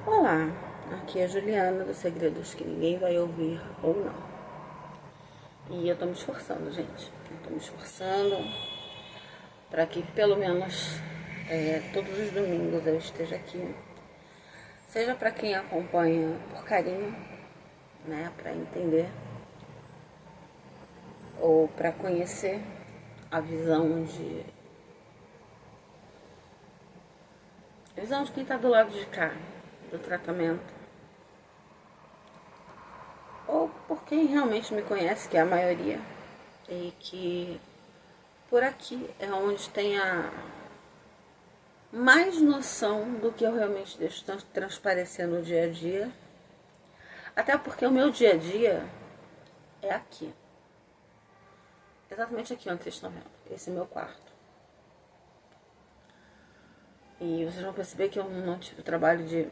Olá, aqui é a Juliana dos Segredos que Ninguém Vai Ouvir ou Não. E eu tô me esforçando, gente. Eu tô me esforçando para que pelo menos todos os domingos eu esteja aqui. Seja para quem acompanha por carinho, né, para entender, ou para conhecer a visão de quem tá do lado de cá, do tratamento. Ou por quem realmente me conhece, que é a maioria, e que por aqui é onde tem a mais noção do que eu realmente deixo transparecer no dia a dia. Até porque o meu dia a dia é aqui. Exatamente aqui onde vocês estão vendo. Esse é meu quarto. E vocês vão perceber que eu não tive trabalho de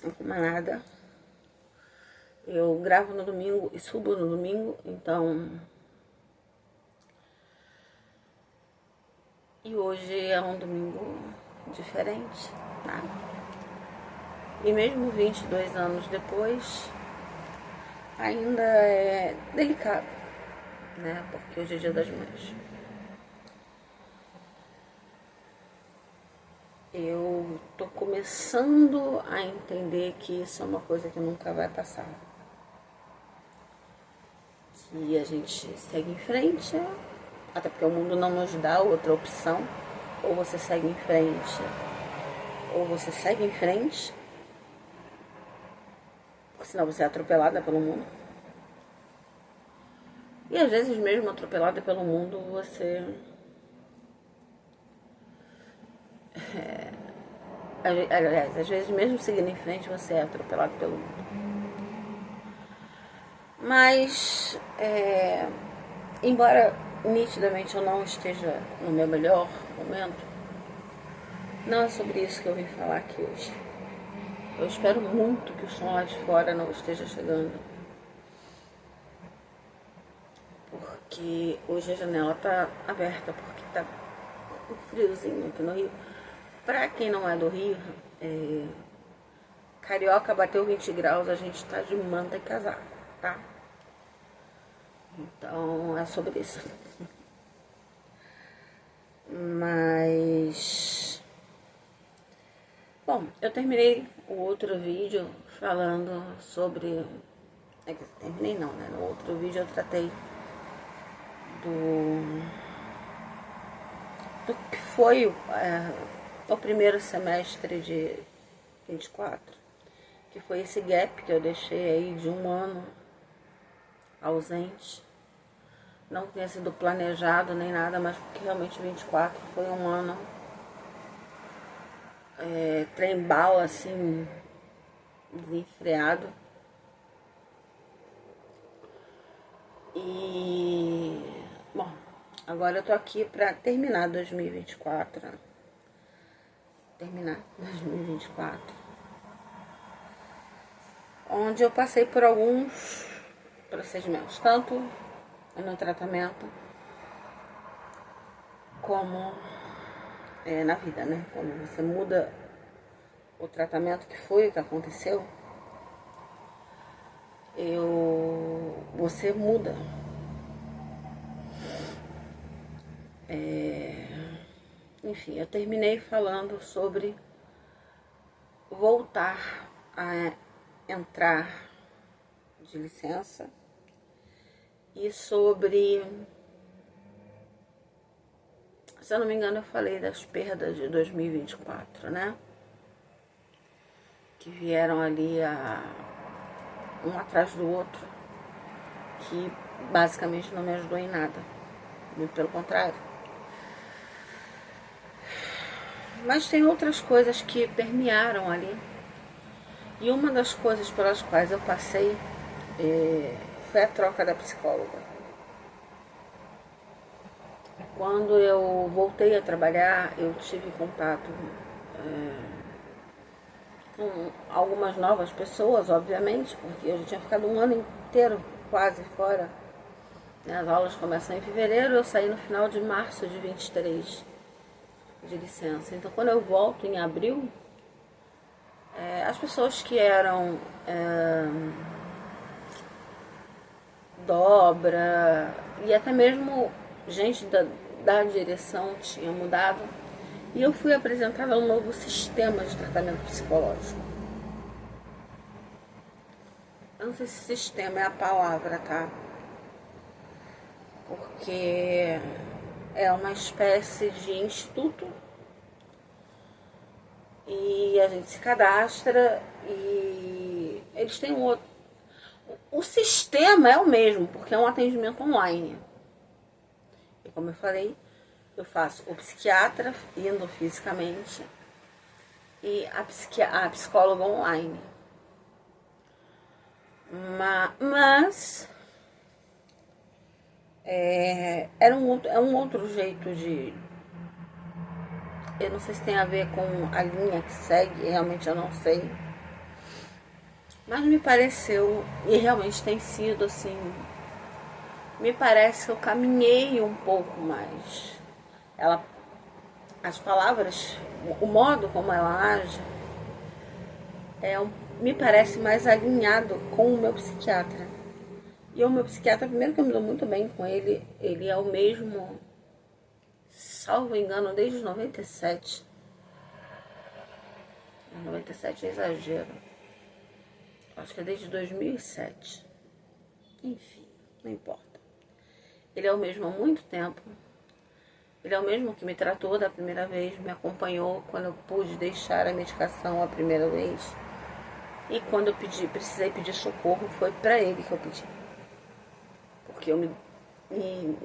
arrumar nada. Eu gravo no domingo e subo no domingo, então... E hoje é um domingo diferente, tá? E mesmo 22 anos depois, ainda é delicado, né? Porque hoje é Dia das Mães. Eu tô começando a entender que isso é uma coisa que nunca vai passar. Que a gente segue em frente, até porque o mundo não nos dá outra opção. Ou você segue em frente, ou você segue em frente, porque senão você é atropelada pelo mundo. E às vezes mesmo atropelada pelo mundo, você... Aliás, às vezes mesmo seguindo em frente, você é atropelado pelo mundo. Mas, embora nitidamente eu não esteja no meu melhor momento, não é sobre isso que eu vim falar aqui hoje. Eu espero muito que o som lá de fora não esteja chegando. Porque hoje a janela tá aberta, porque tá um friozinho aqui no Rio. Pra quem não é do Rio, Carioca bateu 20 graus, a gente tá de manta e casaco, tá? Então é sobre isso. Mas... Bom, eu terminei o outro vídeo falando sobre... terminei não, né? No outro vídeo eu tratei do que foi o primeiro semestre de 24, que foi esse gap que eu deixei aí de um ano ausente. Não tinha sido planejado nem nada, mas porque realmente 24 foi um ano trem-bala, assim, desenfreado. E, bom, agora eu tô aqui pra terminar 2024. Onde eu passei por alguns procedimentos, tanto no tratamento como na vida, né? Quando você muda o tratamento, que foi o que aconteceu, você muda. Enfim, eu terminei falando sobre voltar a entrar de licença e sobre, se eu não me engano, eu falei das perdas de 2024, né? Que vieram ali um atrás do outro, que basicamente não me ajudou em nada, muito pelo contrário. Mas tem outras coisas que permearam ali. E uma das coisas pelas quais eu passei foi a troca da psicóloga. Quando eu voltei a trabalhar, eu tive contato com algumas novas pessoas, obviamente, porque eu já tinha ficado um ano inteiro quase fora. As aulas começam em fevereiro, eu saí no final de março de 23 de licença. Então, quando eu volto em abril, as pessoas que eram dobra, e até mesmo gente da direção tinha mudado, e eu fui apresentada a um novo sistema de tratamento psicológico. Eu não sei se sistema é a palavra, tá? Porque é uma espécie de instituto e a gente se cadastra e eles têm um outro. O sistema é o mesmo, porque é um atendimento online. E como eu falei, eu faço o psiquiatra indo fisicamente e a psicóloga online. Mas é um outro jeito de... Eu não sei se tem a ver com a linha que segue, realmente eu não sei. Mas me pareceu, e realmente tem sido assim, me parece que eu caminhei um pouco mais. As palavras, o modo como ela age, me parece mais alinhado com o meu psiquiatra. E o meu psiquiatra, primeiro que eu me dou muito bem com ele, ele é o mesmo, salvo engano, desde 97. 97 é exagero. Acho que é desde 2007. Enfim, não importa. Ele é o mesmo há muito tempo. Ele é o mesmo que me tratou da primeira vez, me acompanhou quando eu pude deixar a medicação a primeira vez. E quando eu precisei pedir socorro, foi pra ele que eu pedi. Porque eu me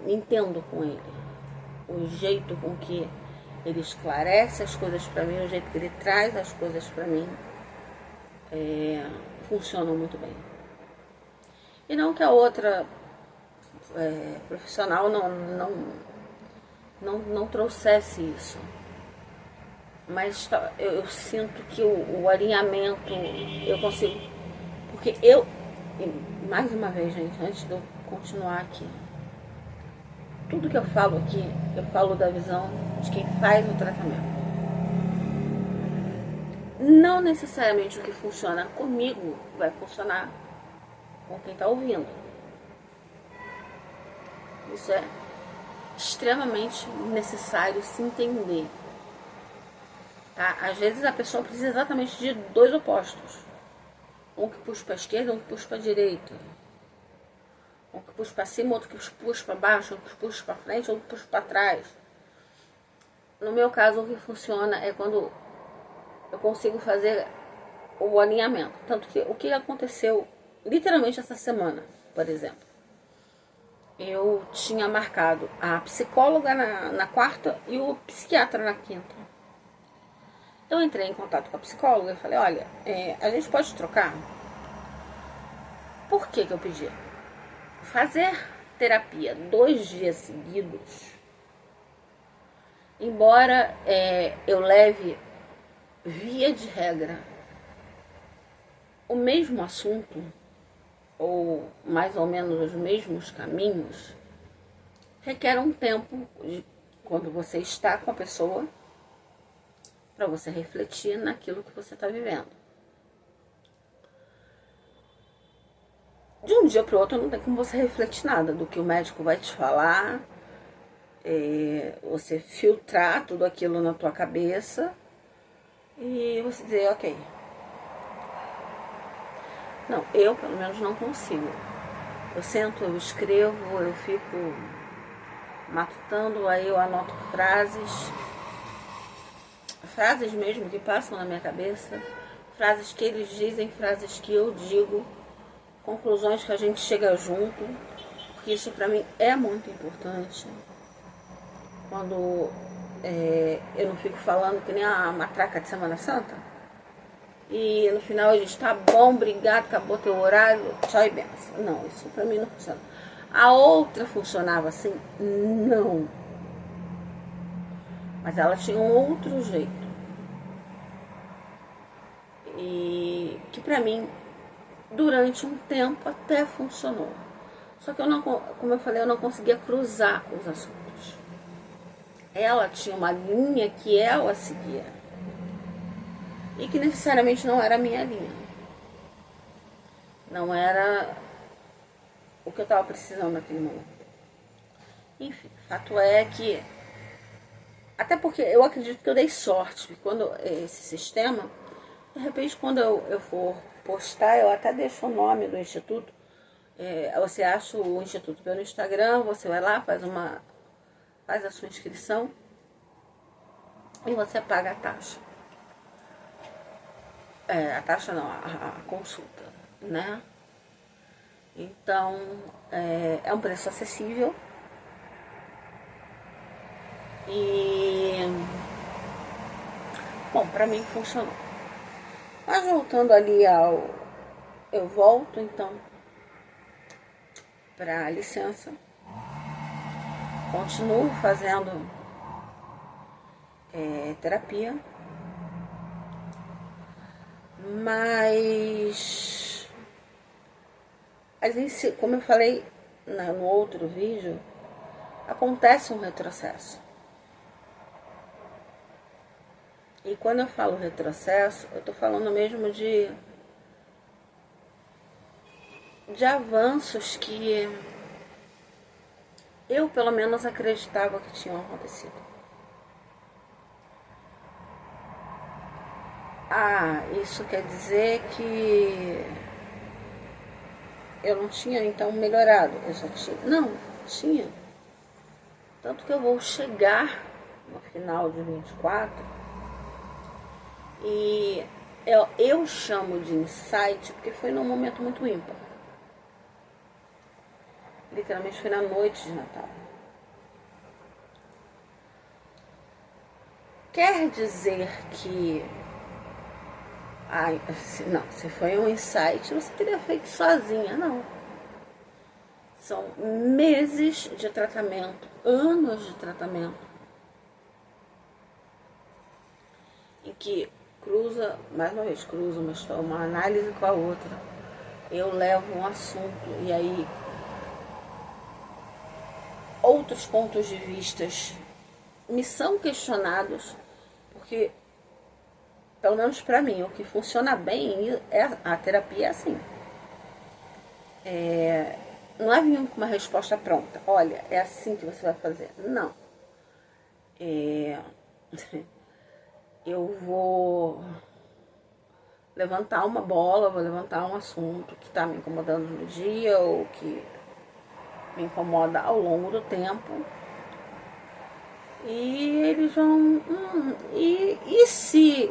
entendo com ele. O jeito com que ele esclarece as coisas pra mim, o jeito que ele traz as coisas pra mim, funcionam muito bem. E não que a outra profissional não trouxesse isso. Mas eu sinto que o alinhamento eu consigo. Porque mais uma vez, gente, antes de eu continuar aqui, tudo que eu falo aqui, eu falo da visão de quem faz o tratamento. Não necessariamente o que funciona comigo vai funcionar com quem está ouvindo. Isso é extremamente necessário se entender. Tá? Às vezes a pessoa precisa exatamente de dois opostos. Um que puxa para a esquerda, um que puxa para a direita. Um que puxa para cima, outro que puxa para baixo, um que puxa para frente, outro que puxa para trás. No meu caso, o que funciona é quando eu consigo fazer o alinhamento. Tanto que o que aconteceu literalmente essa semana, por exemplo. Eu tinha marcado a psicóloga na quarta e o psiquiatra na quinta. Eu entrei em contato com a psicóloga e falei, olha, a gente pode trocar? Por que eu pedi? Fazer terapia 2 dias seguidos, embora eu leve, via de regra, o mesmo assunto, ou mais ou menos os mesmos caminhos, requer um tempo quando você está com a pessoa, para você refletir naquilo que você está vivendo. De um dia para o outro não tem como você refletir nada do que o médico vai te falar, você filtrar tudo aquilo na tua cabeça e você dizer, ok. Não, eu pelo menos não consigo. Eu sento, eu escrevo, eu fico matutando, aí eu anoto frases mesmo que passam na minha cabeça, frases que eles dizem, frases que eu digo, conclusões que a gente chega junto, porque isso pra mim é muito importante. Quando eu não fico falando que nem a matraca de Semana Santa, e no final a gente tá bom, obrigado, acabou teu horário, tchau e benção. Não, isso pra mim não funciona. A outra funcionava assim? Não. Mas ela tinha um outro jeito. E que pra mim, durante um tempo, até funcionou. Só que eu não, como eu falei, eu não conseguia cruzar os assuntos. Ela tinha uma linha que ela seguia. e que necessariamente não era a minha linha. Não era o que eu estava precisando naquele momento. Enfim, fato é que, até porque eu acredito que eu dei sorte, que quando esse sistema, de repente quando eu for postar, eu até deixo o nome do instituto, você acha o instituto pelo Instagram, você vai lá, faz a sua inscrição e você paga a taxa. A taxa não, a consulta, né? Então, é um preço acessível. E, bom, pra mim funcionou. Mas voltando ali eu volto então pra licença. Continuo fazendo terapia. Mas como eu falei no outro vídeo, acontece um retrocesso. E quando eu falo retrocesso, eu tô falando mesmo de avanços que eu pelo menos acreditava que tinham acontecido. Isso quer dizer que eu não tinha então melhorado. Eu só tinha. Não, tinha. Tanto que eu vou chegar no final de 24 e eu chamo de insight porque foi num momento muito ímpar. Literalmente foi na noite de Natal. Quer dizer que não, se foi um insight, você teria feito sozinha, não. São meses de tratamento, anos de tratamento, em que mais uma vez, uma análise com a outra. Eu levo um assunto e aí outros pontos de vista me são questionados, porque, pelo menos para mim, o que funciona bem a terapia é assim. Não é vir com uma resposta pronta. Olha, é assim que você vai fazer. Não. Eu vou levantar uma bola, vou levantar um assunto que está me incomodando no dia ou que me incomoda ao longo do tempo. E eles vão... e se...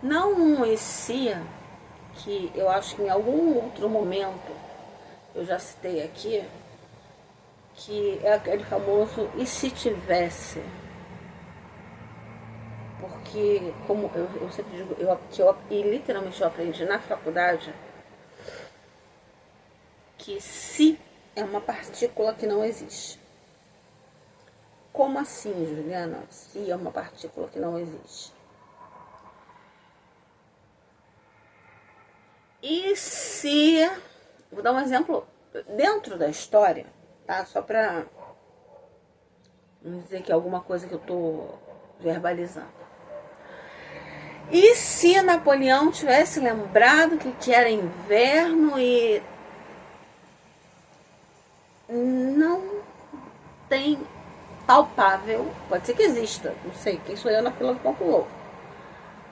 não um e se, que eu acho que em algum outro momento eu já citei aqui, que é aquele famoso e se tivesse. Porque, como eu sempre digo, e literalmente eu aprendi na faculdade, que se é uma partícula que não existe. Como assim, Juliana? Se é uma partícula que não existe. E se... Vou dar um exemplo dentro da história, tá? Só pra não dizer que é alguma coisa que eu tô verbalizando. E se Napoleão tivesse lembrado que era inverno e não tem palpável, pode ser que exista, não sei, quem sou eu na fila do pão com ovo,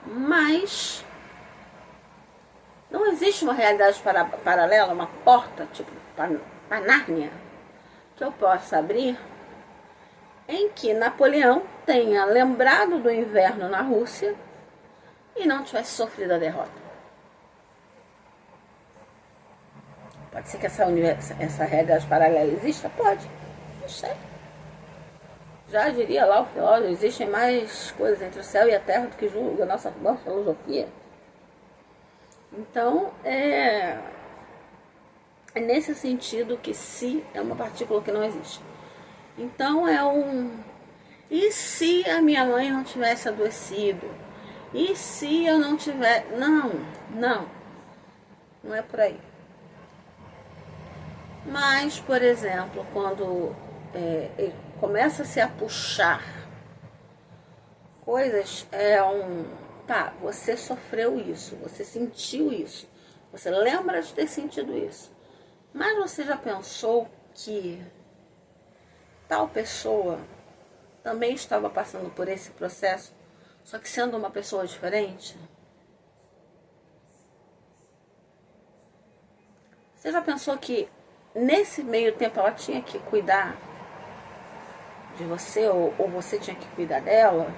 mas não existe uma realidade paralela, uma porta, tipo para Nárnia, que eu possa abrir, em que Napoleão tenha lembrado do inverno na Rússia e não tivesse sofrido a derrota. Pode ser que essa realidade paralela exista? Pode, não sei. Já diria lá o filósofo, existem mais coisas entre o céu e a terra do que julga a nossa filosofia. Então, é nesse sentido que se é uma partícula que não existe. Então, e se a minha mãe não tivesse adoecido? E se eu não tiver... Não é por aí. Mas, por exemplo, quando começa-se a puxar coisas, Tá, você sofreu isso, você sentiu isso, você lembra de ter sentido isso, mas você já pensou que tal pessoa também estava passando por esse processo, só que sendo uma pessoa diferente? Você já pensou que nesse meio tempo ela tinha que cuidar de você, ou você tinha que cuidar dela?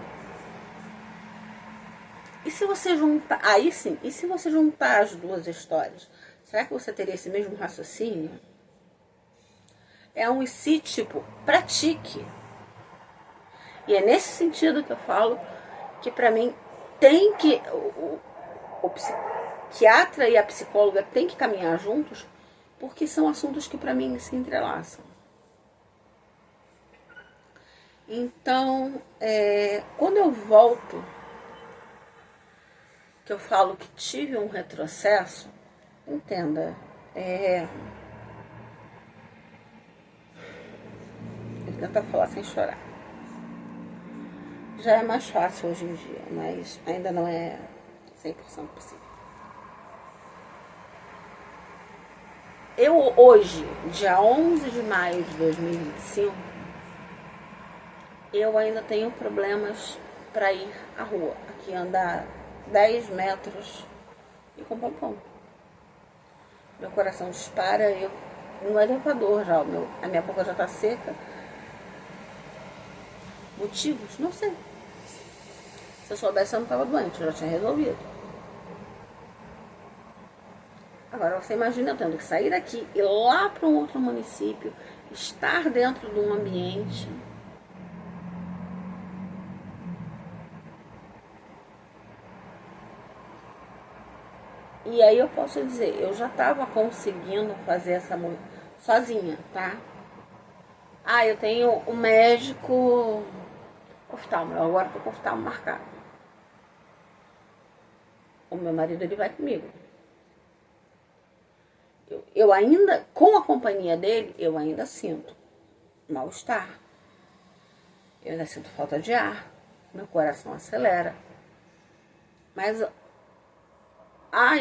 E se você juntar, aí sim, e se você juntar as duas histórias, será que você teria esse mesmo raciocínio? É um e se, tipo, pratique. E é nesse sentido que eu falo que pra mim tem que, o psiquiatra e a psicóloga tem que caminhar juntos, porque são assuntos que pra mim se entrelaçam. Então, quando eu volto, que eu falo que tive um retrocesso, entenda, eu tento falar sem chorar. Já é mais fácil hoje em dia, mas ainda não é 100% possível. Eu hoje, dia 11 de maio de 2025, eu ainda tenho problemas para ir à rua. Aqui andar 10 metros e comprar pão. Meu coração dispara, eu no elevador já, a minha boca já tá seca. Motivos? Não sei. Se eu soubesse, eu não estava doente, eu já tinha resolvido. Agora, você imagina eu tendo que sair daqui, ir lá para um outro município, estar dentro de um ambiente. E aí eu posso dizer, eu já estava conseguindo fazer essa sozinha, tá? Ah, eu tenho um médico oftalmo, eu agora estou com oftalmo marcado. O meu marido, ele vai comigo. Eu ainda, com a companhia dele, eu ainda sinto mal-estar. Eu ainda sinto falta de ar. Meu coração acelera. Mas,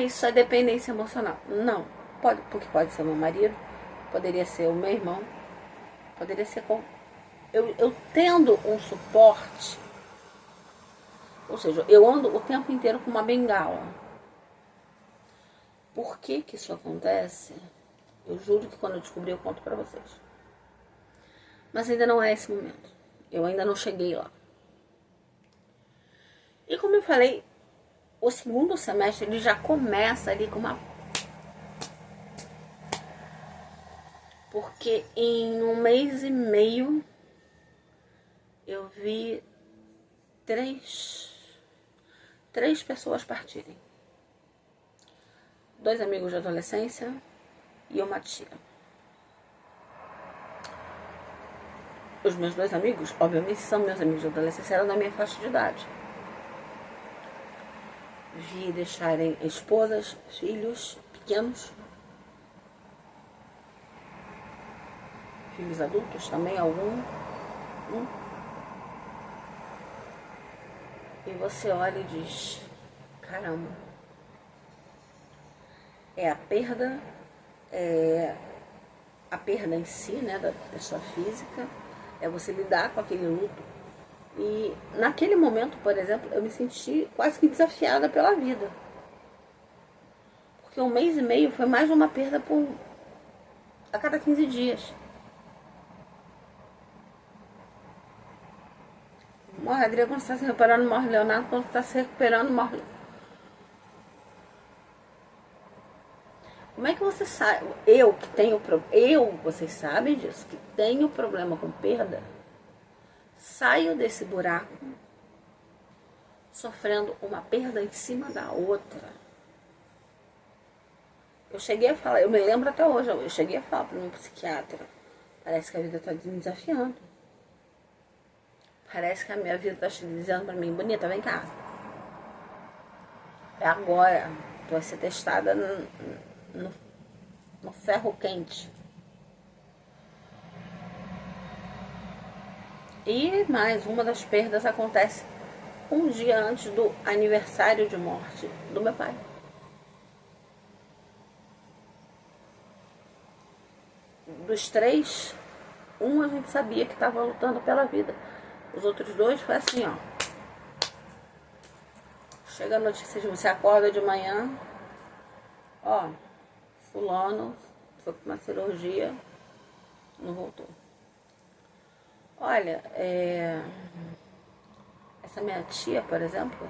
isso é dependência emocional. Não, porque pode ser meu marido, poderia ser o meu irmão, poderia ser com... Eu tendo um suporte, ou seja, eu ando o tempo inteiro com uma bengala. Por que que isso acontece? Eu juro que quando eu descobrir eu conto pra vocês. Mas ainda não é esse momento. Eu ainda não cheguei lá. E como eu falei, o segundo semestre ele já começa ali com uma... Porque em um mês e meio eu vi três pessoas partirem. 2 amigos de adolescência e uma tia. Os meus 2 amigos, obviamente, são meus amigos de adolescência, eram da minha faixa de idade. Vi deixarem esposas, filhos pequenos, filhos adultos também, algum. E você olha e diz, caramba, a perda em si, né, da pessoa física, é você lidar com aquele luto. E naquele momento, por exemplo, eu me senti quase que desafiada pela vida. Porque 1 mês e meio foi mais uma perda a cada 15 dias. Morre Adriana quando você está se recuperando, morre Leonardo quando você está se recuperando, morre... Como é que você sabe? Vocês sabem disso, que tenho problema com perda, saio desse buraco sofrendo uma perda em cima da outra. Eu cheguei a falar, eu me lembro até hoje, eu cheguei a falar para o meu psiquiatra, parece que a vida está me desafiando. Parece que a minha vida está dizendo para mim, bonita, vem cá. É agora, tu vai ser testada no ferro quente. E mais, uma das perdas acontece um dia antes do aniversário de morte do meu pai. Dos 3, um a gente sabia que estava lutando pela vida. Os outros 2 foi assim, ó. Chega a notícia de você acorda de manhã, ó, fulano foi para uma cirurgia, não voltou. Olha, essa minha tia, por exemplo,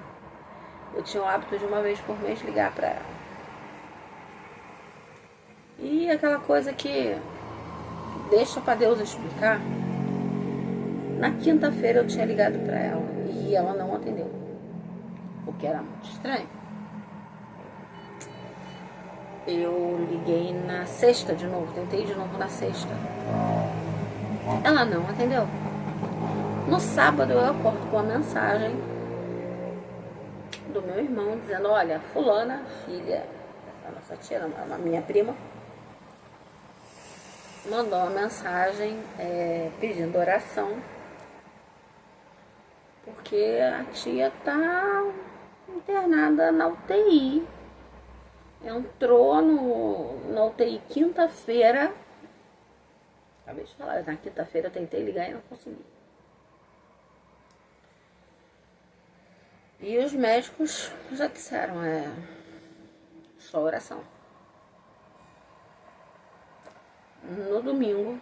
eu tinha o hábito de uma vez por mês ligar para ela. E aquela coisa que deixa para Deus explicar. Na quinta-feira eu tinha ligado para ela e ela não atendeu, o que era muito estranho. Eu liguei na sexta de novo, tentei de novo na sexta. Ela não atendeu. No sábado eu acordo com a mensagem do meu irmão dizendo, olha, fulana, filha, a nossa tia, a minha prima, mandou uma mensagem pedindo oração, porque a tia tá internada na UTI. Entrou na UTI quinta-feira. Acabei de falar, na quinta-feira eu tentei ligar e não consegui. E os médicos já disseram, só oração. No domingo,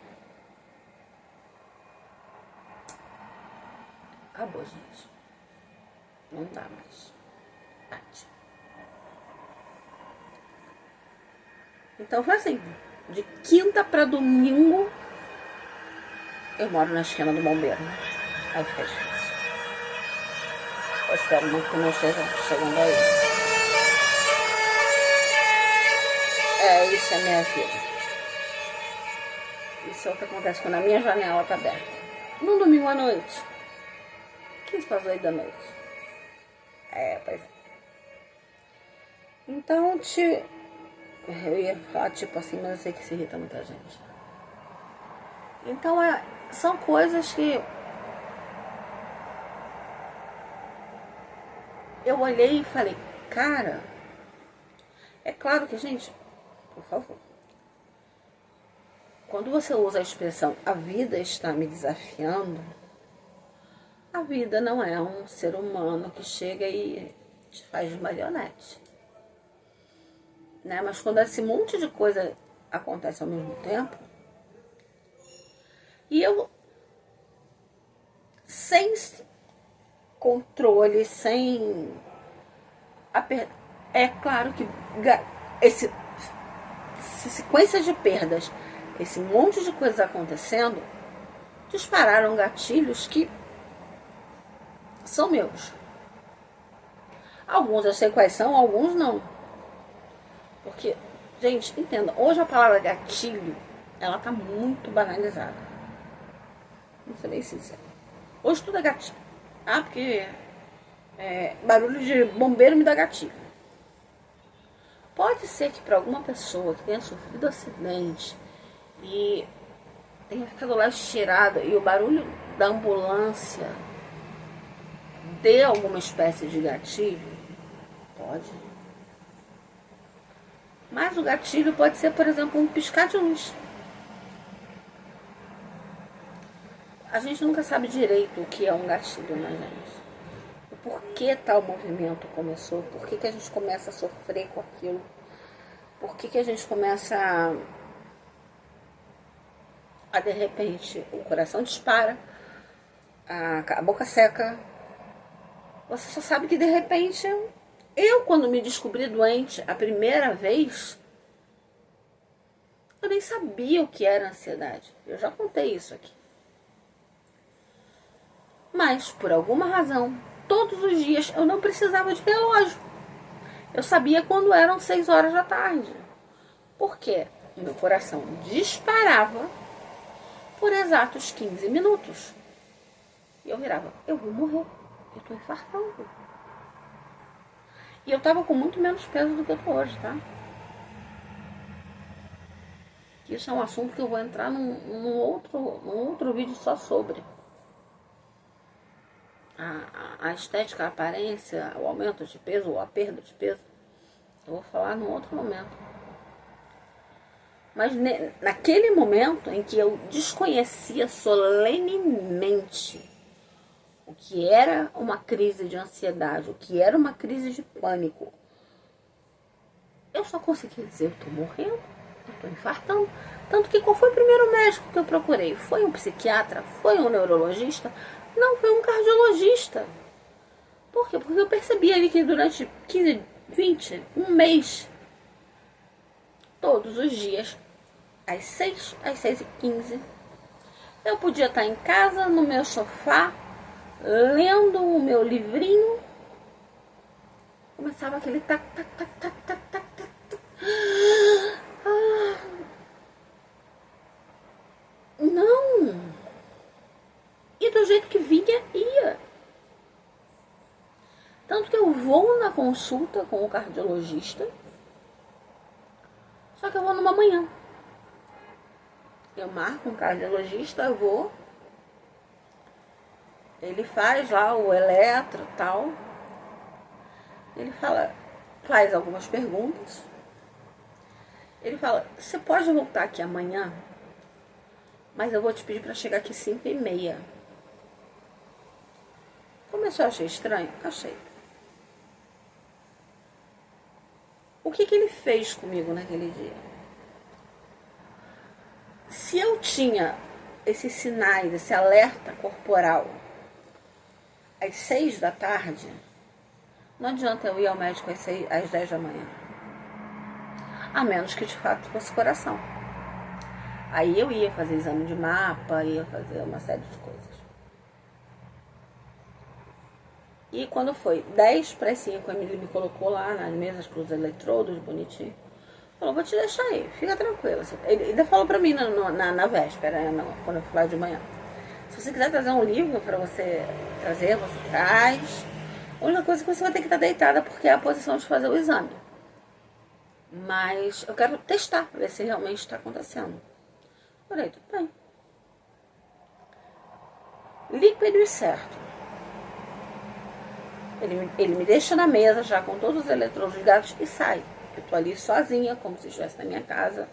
acabou, gente. Não dá mais. Bate. Então foi assim, de quinta para domingo, eu moro na esquina do bombeiro. Aí fica difícil. Eu espero muito que não esteja chegando aí. Isso é minha vida. Isso é o que acontece quando a minha janela tá aberta. Num domingo à noite. 15 para as 8 da noite. Pois é. Então, eu ia falar tipo assim, mas eu sei que isso irrita muita gente. Então, são coisas que eu olhei e falei, cara, é claro que, gente, por favor, quando você usa a expressão a vida está me desafiando, a vida não é um ser humano que chega e te faz de marionete. Né? Mas quando esse monte de coisa acontece ao mesmo tempo, e eu, sem controle, sem... É claro que essa sequência de perdas, esse monte de coisas acontecendo, dispararam gatilhos que são meus. Alguns eu sei quais são, alguns não. Porque, gente, entenda, hoje a palavra gatilho, ela tá muito banalizada. Vou ser bem sincera. Hoje tudo é gatilho. Porque barulho de bombeiro me dá gatilho. Pode ser que para alguma pessoa que tenha sofrido acidente e tenha ficado lá estirada e o barulho da ambulância dê alguma espécie de gatilho, pode. Mas o gatilho pode ser, por exemplo, um piscar de luz. A gente nunca sabe direito o que é um gatilho, né, gente? Por que tal movimento começou? Por que a gente começa a sofrer com aquilo? Por que a gente começa a de repente, o coração dispara, a boca seca? Você só sabe que de repente, eu quando me descobri doente a primeira vez, eu nem sabia o que era ansiedade. Eu já contei isso aqui. Mas, por alguma razão, todos os dias eu não precisava de relógio. Eu sabia quando eram 6 horas da tarde. Por quê? O meu coração disparava por exatos 15 minutos. E eu virava, eu vou morrer. Eu tô infartando. E eu tava com muito menos peso do que eu tô hoje, tá? Isso é um assunto que eu vou entrar num outro vídeo só sobre. a estética, a aparência, o aumento de peso ou a perda de peso, eu vou falar num outro momento. Mas naquele momento em que eu desconhecia solenemente o que era uma crise de ansiedade, o que era uma crise de pânico, eu só conseguia dizer: eu tô morrendo, eu tô infartando. Tanto que qual foi o primeiro médico que eu procurei? Foi um psiquiatra? Foi um neurologista? Não, foi um cardiologista. Por quê? Porque eu percebi ali que durante 15, 20, um mês, todos os dias, às 6, às 6h15, eu podia estar em casa, no meu sofá, lendo o meu livrinho. Começava aquele tac, tac, tac, tac, tac, tac, tac, tac. Não! E do jeito que vinha, ia. Tanto que eu vou na consulta com o cardiologista, só que eu vou numa manhã. Eu marco um cardiologista, eu vou. Ele faz lá o eletro e tal. Ele faz algumas perguntas. Ele fala: você pode voltar aqui amanhã, mas eu vou te pedir para chegar aqui 5h30. Começou a achar estranho? Achei. O que ele fez comigo naquele dia? Se eu tinha esses sinais, esse alerta corporal às 6 da tarde, não adianta eu ir ao médico às 10 da manhã. A menos que de fato fosse coração. Aí eu ia fazer exame de mapa, ia fazer uma série de coisas. E quando foi 10:05, ele me colocou lá nas mesas com os eletrodos, bonitinho. Falou: vou te deixar aí, fica tranquila. Ele ainda falou pra mim na véspera, quando eu fui lá de manhã: se você quiser trazer um livro pra você trazer, você traz. A única coisa é que você vai ter que estar deitada, porque é a posição de fazer o exame. Mas eu quero testar, pra ver se realmente está acontecendo. Falei: tudo bem. Líquido e certo. Ele me deixa na mesa já com todos os eletrodos ligados e sai. Eu tô ali sozinha, como se estivesse na minha casa.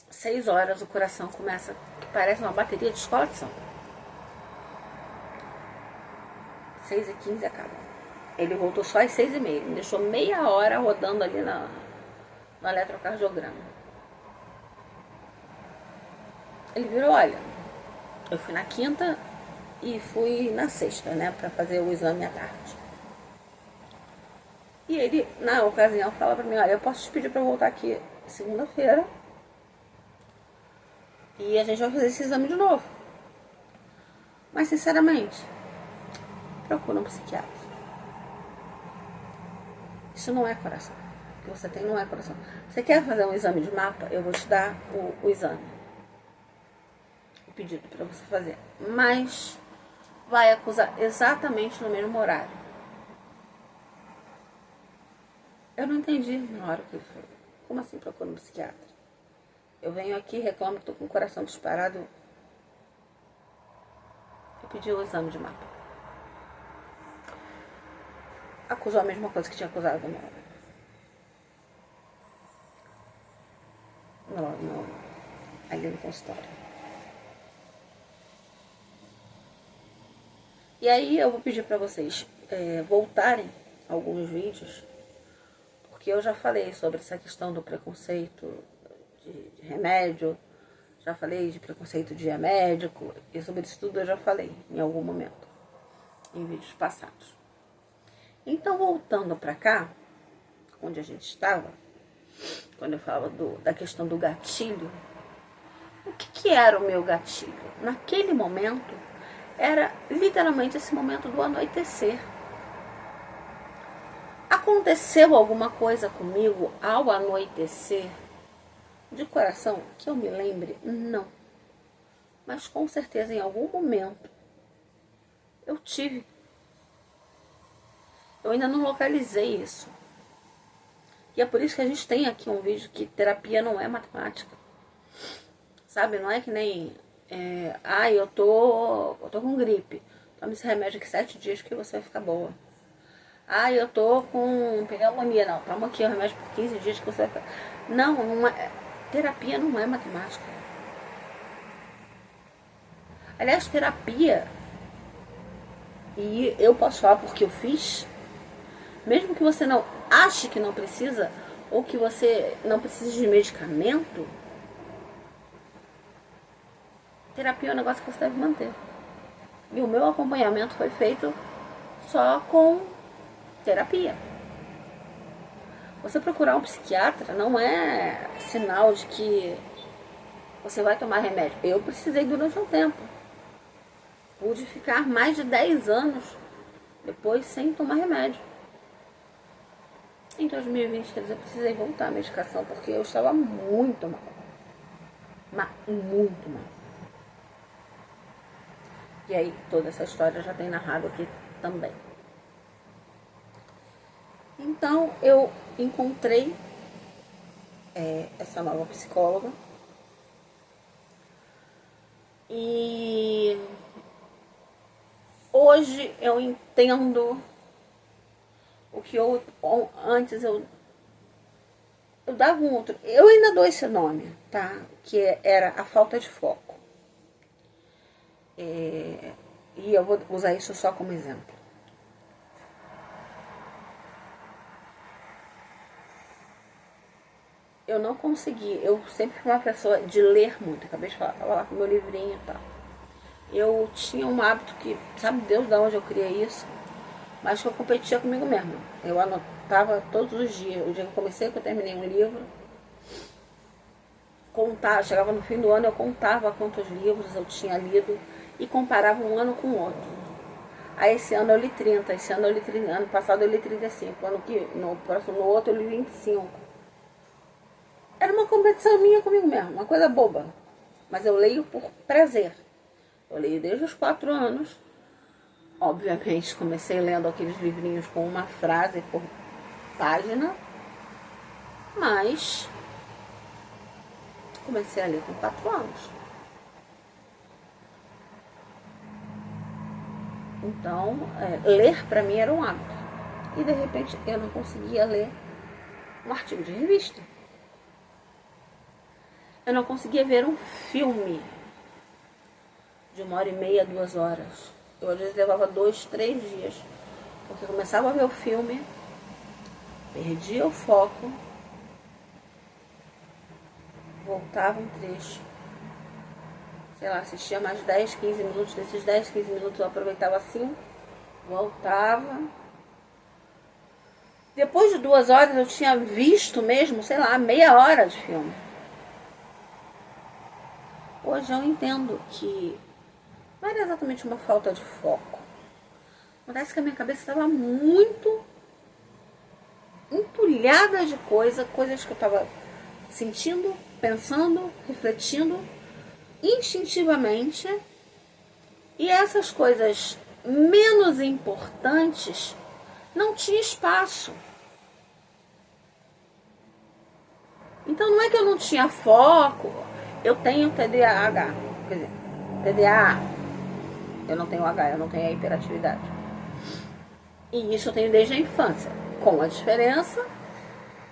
6 horas o coração começa, que parece uma bateria de escola de samba. 6h15 acaba. Ele voltou só às 6h30. Ele me deixou meia hora rodando ali no eletrocardiograma. Ele virou: olha, eu fui na quinta e fui na sexta, né, pra fazer o exame à tarde. E ele, na ocasião, fala pra mim: olha, eu posso te pedir pra voltar aqui segunda-feira e a gente vai fazer esse exame de novo. Mas, sinceramente, procura um psiquiatra. Isso não é coração. O que você tem não é coração. Você quer fazer um exame de mapa? Eu vou te dar o exame. O pedido pra você fazer. Mas vai acusar exatamente no mesmo horário. Eu não entendi na hora que ele falou: como assim procura um psiquiatra? Eu venho aqui, reclamo que tô com o coração disparado. Eu pedi o exame de mapa. Acusou a mesma coisa que tinha acusado ali no consultório. E aí eu vou pedir para vocês voltarem alguns vídeos, porque eu já falei sobre essa questão do preconceito de remédio, já falei de preconceito de médico, e sobre isso tudo eu já falei em algum momento, em vídeos passados. Então, voltando para cá, onde a gente estava, quando eu falava da questão do gatilho, o que era o meu gatilho? Naquele momento, era literalmente esse momento do anoitecer. Aconteceu alguma coisa comigo ao anoitecer? De coração, que eu me lembre, não. Mas com certeza em algum momento eu tive. Eu ainda não localizei isso. E é por isso que a gente tem aqui um vídeo que terapia não é matemática. Sabe, não é que nem... eu tô com gripe. Tome esse remédio aqui 7 dias que você vai ficar boa. Ah, eu tô com pneumonia. Não, toma aqui o remédio por 15 dias que você vai ficar... Não, terapia não é matemática. Aliás, terapia, e eu posso falar porque eu fiz, mesmo que você não ache que não precisa, ou que você não precise de medicamento, terapia é um negócio que você deve manter. E o meu acompanhamento foi feito só com terapia. Você procurar um psiquiatra não é sinal de que você vai tomar remédio. Eu precisei durante um tempo. Pude ficar mais de 10 anos depois sem tomar remédio. Em 2023 eu precisei voltar à medicação porque eu estava muito mal. Mas muito mal. E aí toda essa história eu já tem narrado aqui também. Então eu encontrei essa nova psicóloga. E hoje eu entendo o que antes eu dava um outro. Eu ainda dou esse nome, tá? Que era a falta de foco. E eu vou usar isso só como exemplo. Eu não consegui, eu sempre fui uma pessoa de ler muito, acabei de falar, tava lá com meu livrinho e tal. Eu tinha um hábito que, sabe Deus de onde eu criei isso, mas que eu competia comigo mesma. Eu anotava todos os dias, o dia que eu comecei, que eu terminei um livro, chegava no fim do ano, eu contava quantos livros eu tinha lido e comparava um ano com o outro. Aí esse ano eu li 30, esse ano eu li 30, ano passado eu li 35, no outro eu li 25. Era uma competição minha comigo mesmo, uma coisa boba. Mas eu leio por prazer. Eu leio desde os 4 anos. Obviamente, comecei lendo aqueles livrinhos com uma frase por página. Mas comecei a ler com 4 anos. Então, ler para mim era um hábito. E de repente eu não conseguia ler um artigo de revista. Eu não conseguia ver um filme de 1h30, 2 horas. Eu às vezes levava 2, 3 dias. Porque eu começava a ver o filme, perdia o foco, voltava um trecho. Sei lá, assistia mais 10, 15 minutos. Desses 10, 15 minutos eu aproveitava 5, voltava. Depois de 2 horas eu tinha visto mesmo, sei lá, meia hora de filme. Hoje eu entendo que não era exatamente uma falta de foco. Parece que a minha cabeça estava muito entulhada de coisas que eu estava sentindo, pensando, refletindo instintivamente. E essas coisas menos importantes não tinha espaço. Então não é que eu não tinha foco. Eu tenho TDAH, quer dizer, TDAH. Eu não tenho H, eu não tenho a hiperatividade. E isso eu tenho desde a infância. Com a diferença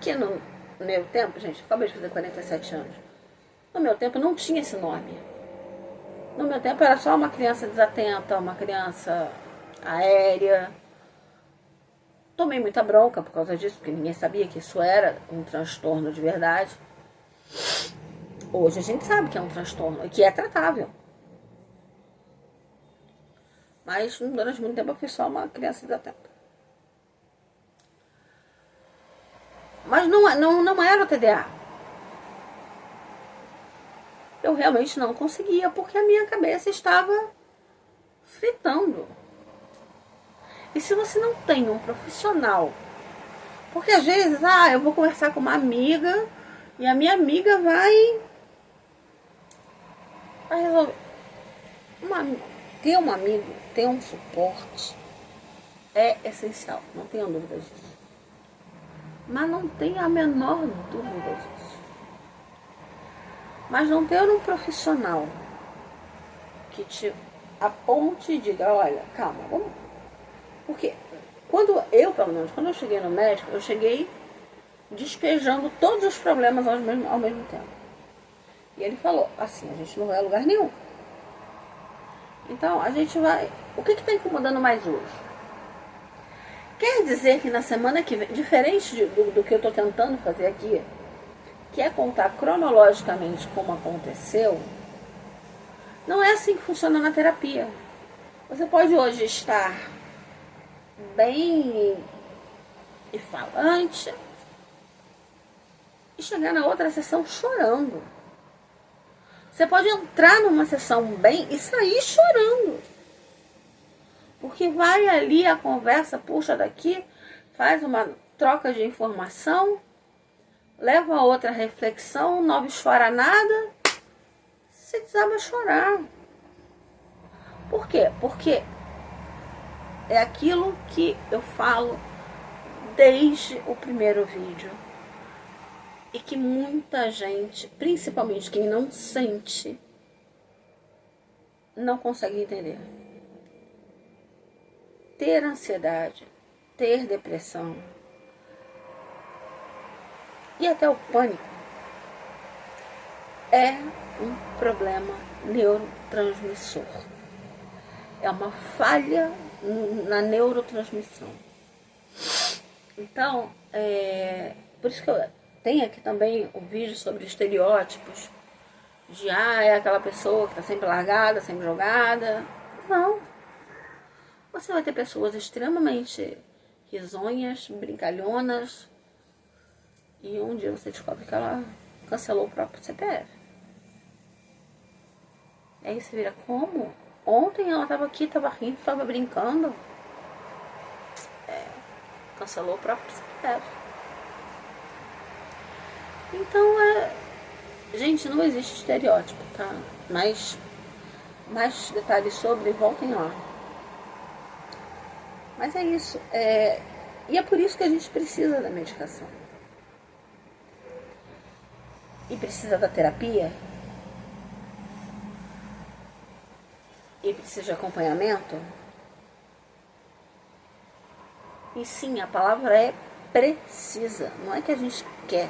que no meu tempo, gente, acabei de fazer 47 anos. No meu tempo não tinha esse nome. No meu tempo era só uma criança desatenta, uma criança aérea. Tomei muita bronca por causa disso, porque ninguém sabia que isso era um transtorno de verdade. Hoje a gente sabe que é um transtorno e que é tratável. Mas durante muito tempo eu fui só uma criança desatenta. Mas não era o TDA. Eu realmente não conseguia, porque a minha cabeça estava fritando. E se você não tem um profissional, porque às vezes, eu vou conversar com uma amiga e a minha amiga vai resolver. Ter um amigo, ter um suporte é essencial, não tenha dúvida disso. Mas não tenha a menor dúvida disso. Mas não ter um profissional que te aponte e diga, olha, calma, vamos. Porque quando eu, pelo menos, quando eu cheguei no médico, eu cheguei despejando todos os problemas ao mesmo tempo. E ele falou, assim, a gente não vai a lugar nenhum. Então, a gente vai... O que está incomodando mais hoje? Quer dizer que na semana que vem, diferente do que eu estou tentando fazer aqui, que é contar cronologicamente como aconteceu, não é assim que funciona na terapia. Você pode hoje estar bem e falante e chegar na outra sessão chorando. Você pode entrar numa sessão bem e sair chorando. Porque vai ali a conversa, puxa daqui, faz uma troca de informação, leva a outra reflexão, não chora nada, você desaba chorar. Por quê? Porque é aquilo que eu falo desde o primeiro vídeo. E que muita gente, principalmente quem não sente, não consegue entender. Ter ansiedade, ter depressão e até o pânico é um problema neurotransmissor. É uma falha na neurotransmissão. Então, por isso que eu tenho aqui também um vídeo sobre estereótipos de, é aquela pessoa que está sempre largada, sempre jogada. Não. Você vai ter pessoas extremamente risonhas, brincalhonas, e um dia você descobre que ela cancelou o próprio CPF. E aí você vira, como? Ontem ela estava aqui, estava rindo, estava brincando. Cancelou o próprio CPF. Então, gente, não existe estereótipo, tá? Mais detalhes sobre, voltem lá. Mas é isso. E é por isso que a gente precisa da medicação. E precisa da terapia. E precisa de acompanhamento. E sim, a palavra é precisa. Não é que a gente quer.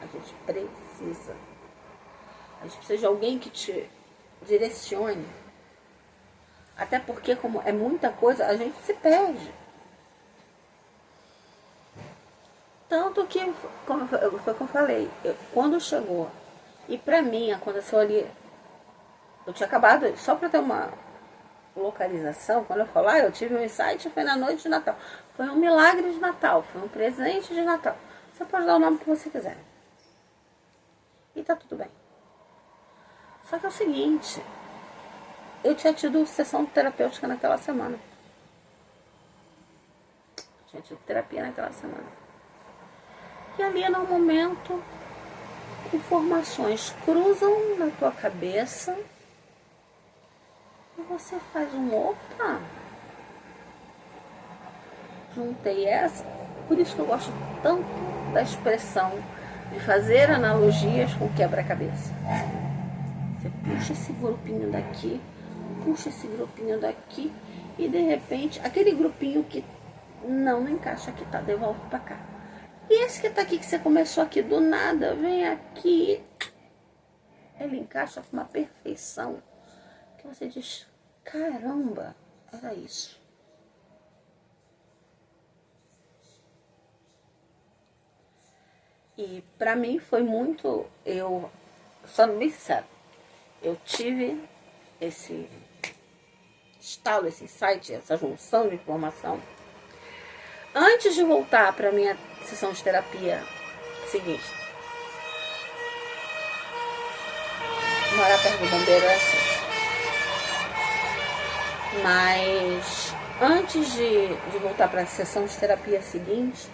A gente precisa. A gente precisa de alguém que te direcione. Até porque, como é muita coisa, a gente se perde. Tanto que, como foi o que eu falei, quando chegou, e pra mim aconteceu ali, eu tinha acabado, só pra ter uma localização, quando eu falo, eu tive um insight, foi na noite de Natal. Foi um milagre de Natal, foi um presente de Natal. Você pode dar o nome que você quiser. E tá tudo bem. Só que é o seguinte, eu tinha tido sessão terapêutica naquela semana. Eu tinha tido terapia naquela semana. E ali no momento, informações cruzam na tua cabeça e você faz opa, juntei essa. Por isso que eu gosto tanto da expressão de fazer analogias com quebra-cabeça. Você puxa esse grupinho daqui, puxa esse grupinho daqui e de repente aquele grupinho que não encaixa aqui, tá, devolve pra cá. E esse que tá aqui, que você começou aqui do nada, vem aqui, ele encaixa com uma perfeição que você diz, caramba, era isso. E pra mim foi muito, eu sendo bem sincero, eu tive esse estalo, esse insight, essa junção de informação antes de voltar pra minha sessão de terapia seguinte. Morar perto do bombeiro é assim. Mas antes de voltar para a sessão de terapia seguinte,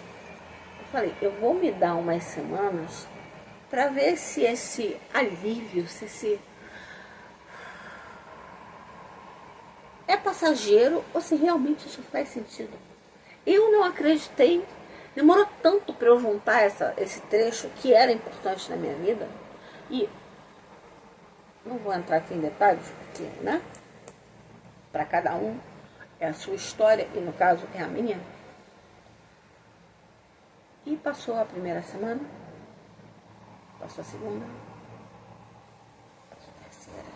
eu falei, eu vou me dar umas semanas para ver se esse alívio, se esse é passageiro ou se realmente isso faz sentido. Eu não acreditei, demorou tanto para eu juntar esse trecho que era importante na minha vida, e não vou entrar aqui em detalhes, porque, né? para cada um, é a sua história, e no caso é a minha. E passou a primeira semana, passou a segunda, passou a terceira.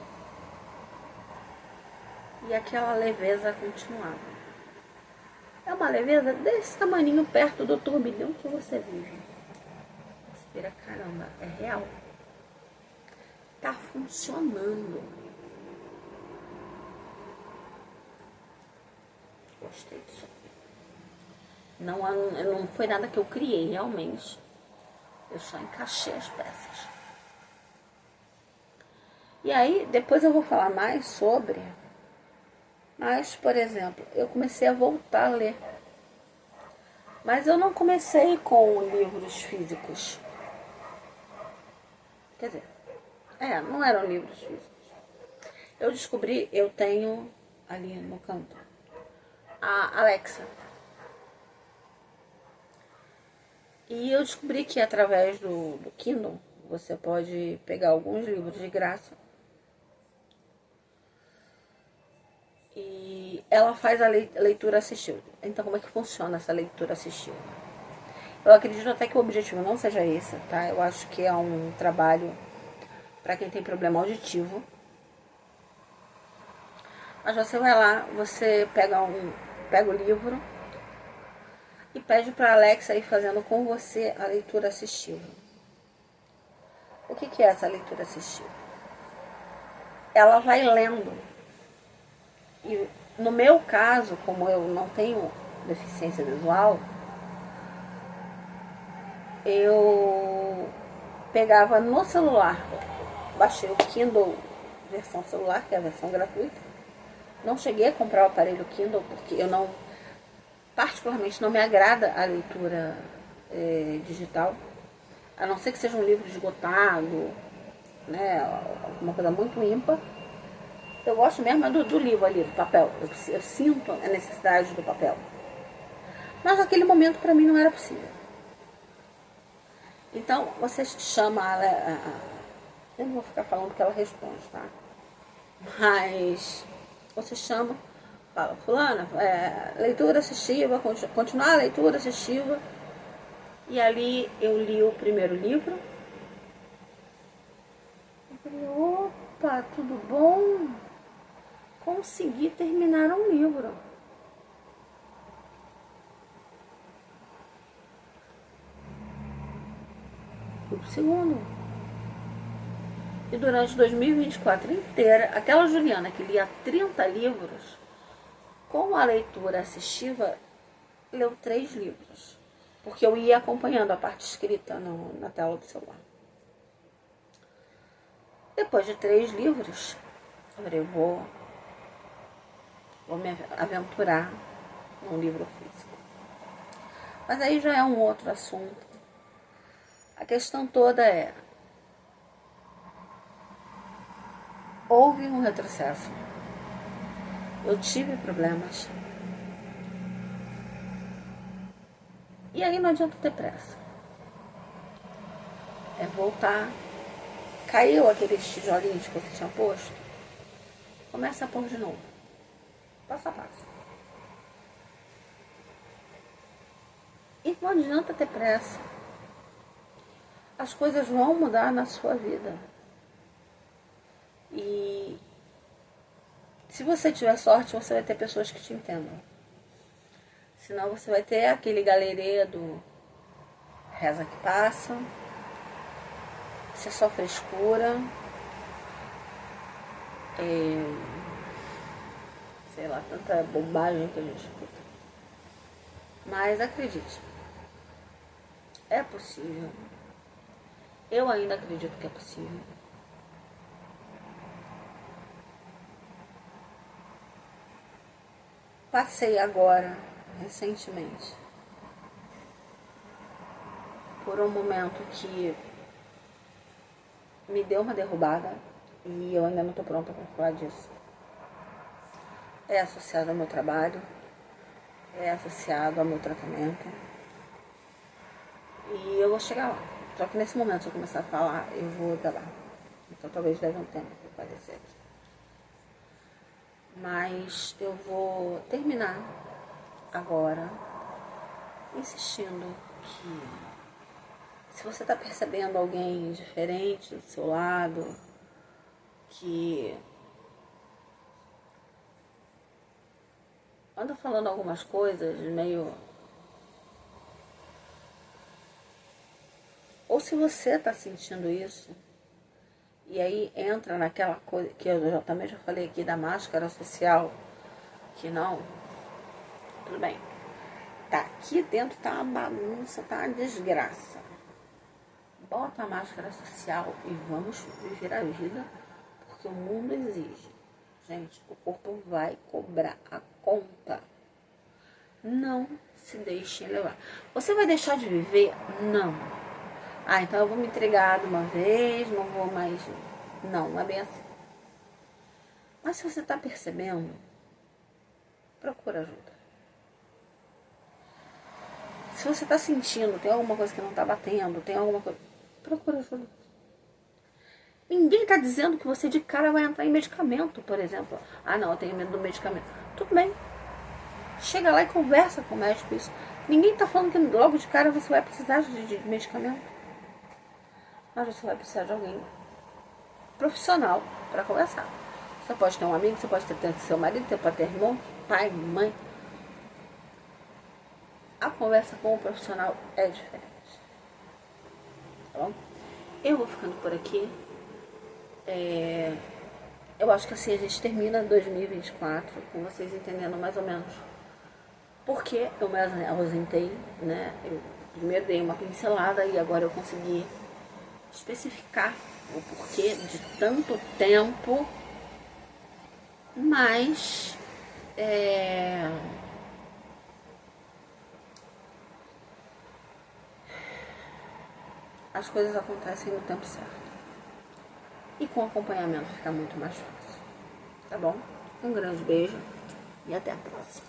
E aquela leveza continuava. É uma leveza desse tamaninho perto do turbilhão que você vive. Você vira, caramba, é real. Tá funcionando. Gostei disso. Não foi nada que eu criei, realmente. Eu só encaixei as peças. E aí, depois eu vou falar mais sobre. Mas, por exemplo, eu comecei a voltar a ler. Mas eu não comecei com livros físicos. Quer dizer, não eram livros físicos. Eu descobri, eu tenho ali no canto a Alexa. E eu descobri que através do Kindle você pode pegar alguns livros de graça. E ela faz a leitura assistida. Então, como é que funciona essa leitura assistida? Eu acredito até que o objetivo não seja esse, tá? Eu acho que é um trabalho para quem tem problema auditivo. Mas você vai lá, você pega o livro e pede para a Alexa ir fazendo com você a leitura assistiva. O que é essa leitura assistiva? Ela vai lendo. E no meu caso, como eu não tenho deficiência visual, eu pegava no celular, baixei o Kindle versão celular, que é a versão gratuita. Não cheguei a comprar o aparelho Kindle, porque eu não, particularmente não me agrada a leitura digital, a não ser que seja um livro esgotado, né, alguma coisa muito ímpar. Eu gosto mesmo do livro ali, do papel. Eu sinto a necessidade do papel. Mas naquele momento para mim não era possível. Então você chama eu não vou ficar falando que ela responde, tá? Mas você chama, fala, fulana, leitura assistiva, continuar a leitura assistiva. E ali eu li o primeiro livro. Eu falei, opa, tudo bom? Consegui terminar um livro. Fui pro segundo. E durante 2024 inteira, aquela Juliana que lia 30 livros, com a leitura assistiva, leu 3 livros. Porque eu ia acompanhando a parte escrita na tela do celular. Depois de 3 livros, eu falei, vou me aventurar num livro físico. Mas aí já é um outro assunto. A questão toda é, houve um retrocesso. Eu tive problemas. E aí não adianta ter pressa. É voltar. Caiu aqueles tijolinhos que eu tinha posto. Começa a pôr de novo. Passo a passo. E não adianta ter pressa. As coisas vão mudar na sua vida. E se você tiver sorte, você vai ter pessoas que te entendam. Senão você vai ter aquele galerê do reza que passa. Isso é só frescura. Sei lá, tanta bobagem que a gente escuta. Mas acredite, é possível. Eu ainda acredito que é possível. Passei agora, recentemente, por um momento que me deu uma derrubada e eu ainda não estou pronta para falar disso. É associado ao meu trabalho, é associado ao meu tratamento e eu vou chegar lá. Só que nesse momento, se eu começar a falar, eu vou acabar. Então talvez leve um tempo para aparecer aqui. Mas eu vou terminar agora insistindo que se você está percebendo alguém diferente do seu lado, que anda falando algumas coisas meio... Ou se você está sentindo isso, e aí entra naquela coisa que eu também já falei aqui da máscara social, que não, tudo bem, tá aqui dentro, tá uma bagunça, tá uma desgraça. Bota a máscara social e vamos viver a vida, porque o mundo exige. Gente, o corpo vai cobrar a conta. Não se deixem levar. Você vai deixar de viver? Não. Ah, então eu vou me entregar de uma vez, não vou mais... Não, não é bem assim. Mas se você está percebendo, procura ajuda. Se você está sentindo, tem alguma coisa que não está batendo, tem alguma coisa... Procura ajuda. Ninguém está dizendo que você de cara vai entrar em medicamento, por exemplo. Ah, não, eu tenho medo do medicamento. Tudo bem. Chega lá e conversa com o médico isso. Ninguém está falando que logo de cara você vai precisar de medicamento. Mas você vai precisar de alguém profissional para conversar. Você pode ter um amigo, você pode ter seu marido, você pode ter irmão, pai, mãe. A conversa com o profissional é diferente. Tá bom? Eu vou ficando por aqui. Eu acho que assim a gente termina 2024 com vocês entendendo mais ou menos por que eu me ausentei, né? Eu primeiro dei uma pincelada e agora eu consegui especificar o porquê de tanto tempo, mas as coisas acontecem no tempo certo. E com acompanhamento fica muito mais fácil. Tá bom? Um grande beijo e até a próxima.